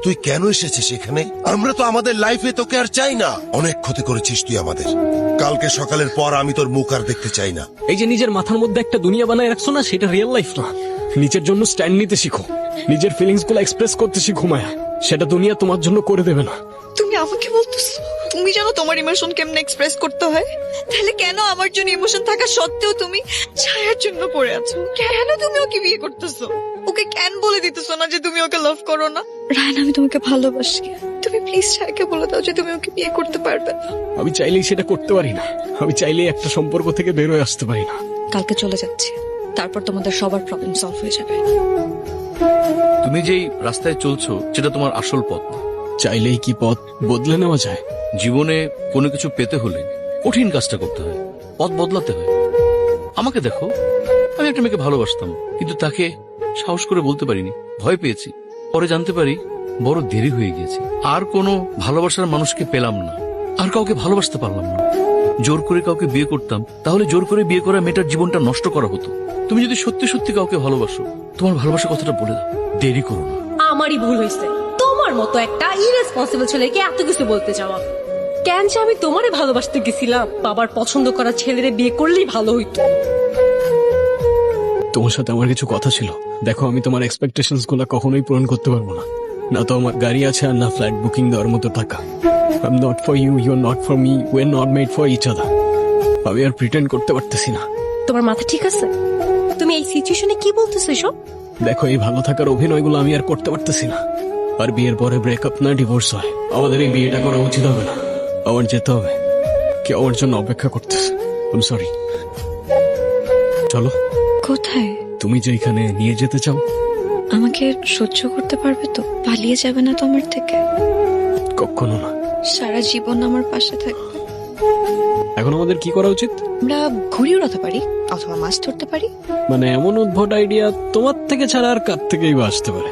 তুই কেন এসেছিস এখানে? আমরা তো আমাদের লাইফে তোকে আর চাই না। অনেক ক্ষতি করেছিস তুই আমাদের। কালকে সকালের পর আমি তোর মুখ আর দেখতে চাই না। এই যে নিজের মাথার মধ্যে একটা দুনিয়া বানায় রাখছো না, সেটা রিয়েল লাইফ না। নিজের জন্য স্ট্যান্ড নিতে শিখো, নিজের ফিলিংস গুলো এক্সপ্রেস করতে শিখো মায়া। সেটা দুনিয়া তোমার জন্য করে দেবে না। তুমি আমাকে বলতেছো তুমি জানো তোমার ইমোশন কেমনে এক্সপ্রেস করতে হয়? তাহলে কেন আমার জন্য ইমোশন থাকা সত্ত্বেও তুমি ছায়ার জন্য পড়ে আছো? কেন তুমি ওকে বিয়ে করতেছো? ওকে কেন বলে দিতেছো না যে তুমি ওকে লাভ করো না? রায়ন, আমি তোমাকে ভালোবাসি। তুমি প্লিজ ছায়াকে বলে দাও যে তুমি ওকে বিয়ে করতে পারবে না। আমি চাইলেই সেটা করতে পারি না। আমি চাইলেই একটা সম্পর্ক থেকে বের হয়ে আসতে পারি না। কালকে চলে যাচ্ছি, তারপর তোমাদের সবার প্রবলেম সলভ হয়ে যাবে। তুমি যেই রাস্তায় চলছো সেটা তোমার আসল পথ না। চাইলেই কি পথ বদলে নেওয়া যায়? জীবনে কোনো কিছু পেতে হলে কঠিন কাজটা করতে হয়, পথ বদলাতে হয়। আমাকে দেখো, আমি একটা মেয়েকে ভালোবাসতাম, কিন্তু তাকে সাহস করে বলতে পারিনি, ভয় পেয়েছি। পরে জানতে পারি বড় দেরি হয়ে গিয়েছে। আর কোনো ভালোবাসার মানুষকে পেলাম না, আর কাউকে ভালোবাসতে পারলাম না। জোর করে কাউকে বিয়ে করতাম, তাহলে জোর করে বিয়ে করা মেয়েটার জীবনটা নষ্ট করা হতো। তুমি যদি সত্যি সত্যি কাউকে ভালোবাসো, তোমার ভালোবাসার কথাটা বলে দাও, দেরি করো না। আমারই ভুল হয়েছে তোমার মতো একটা ইরেসপন্সিবল ছেলেকে এত কিছু বলতে যাওয়া। কেন যে আমি তোমারে ভালোবাসতে গেছিলাম, বাবার পছন্দ করা ছেলেরে বিয়ে করলেই ভালো হইতো। তোমার সাথে আমার কিছু কথা ছিল। দেখো, আমি তোমার এক্সপেকটেশনস গুলো কখনোই পূরণ করতে পারবো না। না তো আমার গাড়ি আছে, আর না ফ্ল্যাট বুকিং দেওয়ার মতো টাকা। I am not for you, you are not for me, we are not made for each other. আমি আর প্রিটেন্ড করতে পারতেছি না। তোমার মাথা ঠিক আছে? তুমি এই সিচুয়েশনে কি বলতেছো এসব? দেখো, এই ভালো থাকার অভিনয়গুলো আমি আর করতে পারতেছি না। আর বিয়ের পরে ব্রেকআপ না ডিভোর্স হয়। আমাদের এই বিয়েটা করা উচিত হবে না। আমার যেতে হবে, কেউ আমার জন্য অপেক্ষা করতেছে। I am sorry. চলো। কোথায়? তুমি যেখানে নিয়ে যেতে চাও। আমাকে সহ্য করতে পারবে তো? পালিয়ে যাবে না তো আমার থেকে? কখনো না। সারা জীবন আমার পাশে থাকবে। এখন আমাদের কি করা উচিত? আমরা ঘুড়ি উড়াতে পারি, অথবা মাছ ধরতে পারি। মানে এমন উদ্ভট আইডিয়া তোমার থেকে ছাড়া আর কার থেকেই বা আসতে পারে?